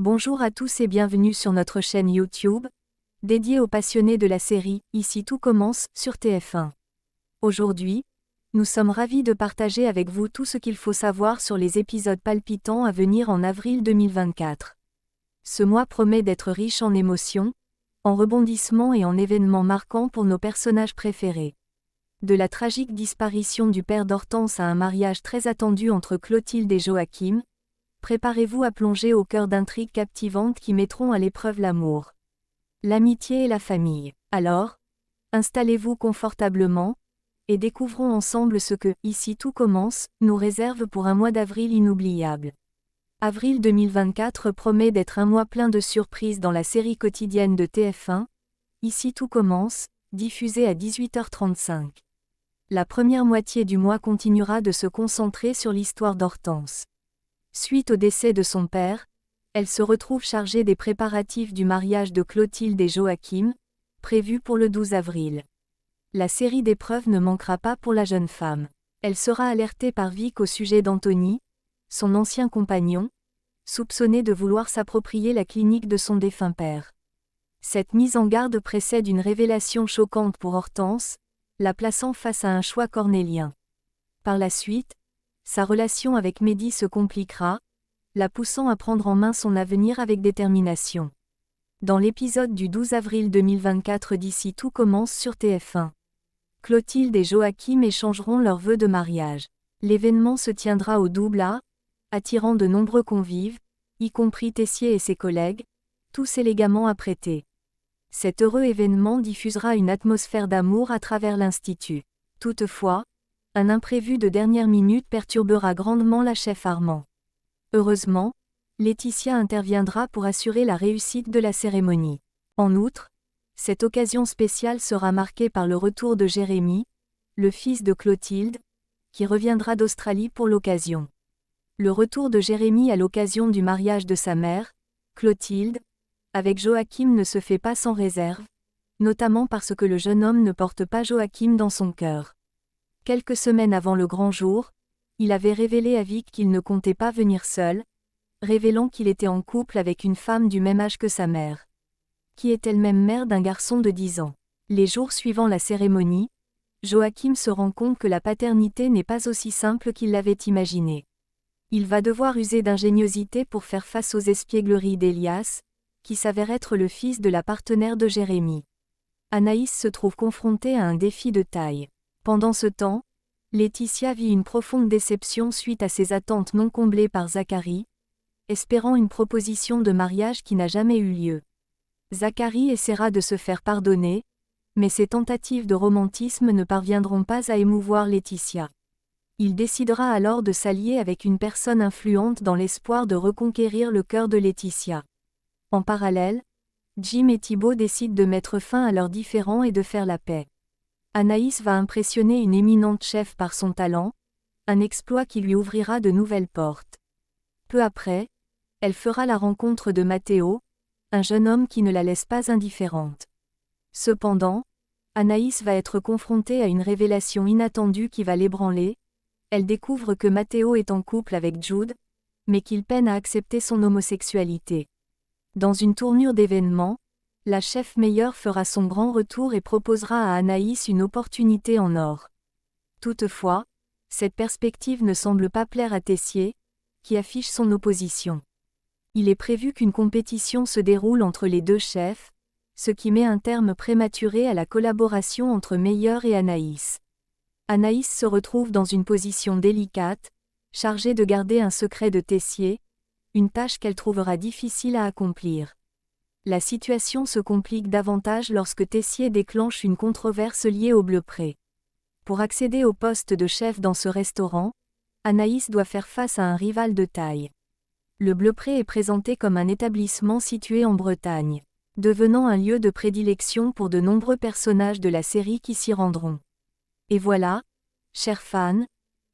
Bonjour à tous et bienvenue sur notre chaîne YouTube, dédiée aux passionnés de la série Ici tout commence sur TF1. Aujourd'hui, nous sommes ravis de partager avec vous tout ce qu'il faut savoir sur les épisodes palpitants à venir en avril 2024. Ce mois promet d'être riche en émotions, en rebondissements et en événements marquants pour nos personnages préférés. De la tragique disparition du père d'Hortense à un mariage très attendu entre Clotilde et Joachim, préparez-vous à plonger au cœur d'intrigues captivantes qui mettront à l'épreuve l'amour, l'amitié et la famille. Alors, installez-vous confortablement, et découvrons ensemble ce que, ici tout commence, nous réserve pour un mois d'avril inoubliable. Avril 2024 promet d'être un mois plein de surprises dans la série quotidienne de TF1, Ici tout commence, diffusée à 18h35. La première moitié du mois continuera de se concentrer sur l'histoire d'Hortense. Suite au décès de son père, elle se retrouve chargée des préparatifs du mariage de Clotilde et Joachim, prévu pour le 12 avril. La série d'épreuves ne manquera pas pour la jeune femme. Elle sera alertée par Vic au sujet d'Anthony, son ancien compagnon, soupçonné de vouloir s'approprier la clinique de son défunt père. Cette mise en garde précède une révélation choquante pour Hortense, la plaçant face à un choix cornélien. Par la suite, sa relation avec Mehdi se compliquera, la poussant à prendre en main son avenir avec détermination. Dans l'épisode du 12 avril 2024 d'Ici tout commence sur TF1, Clotilde et Joachim échangeront leurs vœux de mariage. L'événement se tiendra au Double A, attirant de nombreux convives, y compris Tessier et ses collègues, tous élégamment apprêtés. Cet heureux événement diffusera une atmosphère d'amour à travers l'Institut. Toutefois, un imprévu de dernière minute perturbera grandement la chef Armand. Heureusement, Laetitia interviendra pour assurer la réussite de la cérémonie. En outre, cette occasion spéciale sera marquée par le retour de Jérémy, le fils de Clotilde, qui reviendra d'Australie pour l'occasion. Le retour de Jérémy à l'occasion du mariage de sa mère, Clotilde, avec Joachim ne se fait pas sans réserve, notamment parce que le jeune homme ne porte pas Joachim dans son cœur. Quelques semaines avant le grand jour, il avait révélé à Vic qu'il ne comptait pas venir seul, révélant qu'il était en couple avec une femme du même âge que sa mère, qui est elle-même mère d'un garçon de 10 ans. Les jours suivant la cérémonie, Joachim se rend compte que la paternité n'est pas aussi simple qu'il l'avait imaginé. Il va devoir user d'ingéniosité pour faire face aux espiègleries d'Elias, qui s'avère être le fils de la partenaire de Jérémy. Anaïs se trouve confrontée à un défi de taille. Pendant ce temps, Laetitia vit une profonde déception suite à ses attentes non comblées par Zacharie, espérant une proposition de mariage qui n'a jamais eu lieu. Zacharie essaiera de se faire pardonner, mais ses tentatives de romantisme ne parviendront pas à émouvoir Laetitia. Il décidera alors de s'allier avec une personne influente dans l'espoir de reconquérir le cœur de Laetitia. En parallèle, Jim et Thibaut décident de mettre fin à leurs différends et de faire la paix. Anaïs va impressionner une éminente chef par son talent, un exploit qui lui ouvrira de nouvelles portes. Peu après, elle fera la rencontre de Matteo, un jeune homme qui ne la laisse pas indifférente. Cependant, Anaïs va être confrontée à une révélation inattendue qui va l'ébranler. Elle découvre que Matteo est en couple avec Jude, mais qu'il peine à accepter son homosexualité. Dans une tournure d'événements, la chef Meyer fera son grand retour et proposera à Anaïs une opportunité en or. Toutefois, cette perspective ne semble pas plaire à Tessier, qui affiche son opposition. Il est prévu qu'une compétition se déroule entre les deux chefs, ce qui met un terme prématuré à la collaboration entre Meyer et Anaïs. Anaïs se retrouve dans une position délicate, chargée de garder un secret de Tessier, une tâche qu'elle trouvera difficile à accomplir. La situation se complique davantage lorsque Tessier déclenche une controverse liée au Bleupré. Pour accéder au poste de chef dans ce restaurant, Anaïs doit faire face à un rival de taille. Le Bleupré est présenté comme un établissement situé en Bretagne, devenant un lieu de prédilection pour de nombreux personnages de la série qui s'y rendront. Et voilà, chers fans,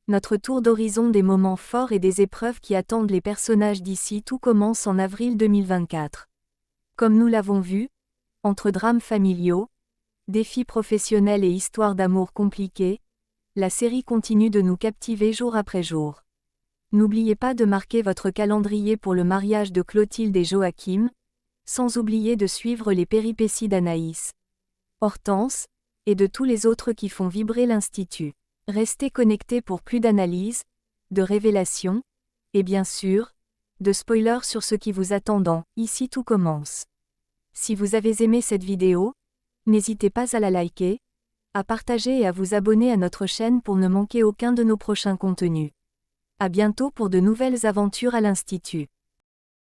notre tour d'horizon des moments forts et des épreuves qui attendent les personnages d'ici tout commence en avril 2024. Comme nous l'avons vu, entre drames familiaux, défis professionnels et histoires d'amour compliquées, la série continue de nous captiver jour après jour. N'oubliez pas de marquer votre calendrier pour le mariage de Clotilde et Joachim, sans oublier de suivre les péripéties d'Anaïs, Hortense, et de tous les autres qui font vibrer l'Institut. Restez connectés pour plus d'analyses, de révélations, et bien sûr, de spoilers sur ce qui vous attend dans « Ici tout commence ». Si vous avez aimé cette vidéo, n'hésitez pas à la liker, à partager et à vous abonner à notre chaîne pour ne manquer aucun de nos prochains contenus. À bientôt pour de nouvelles aventures à l'Institut.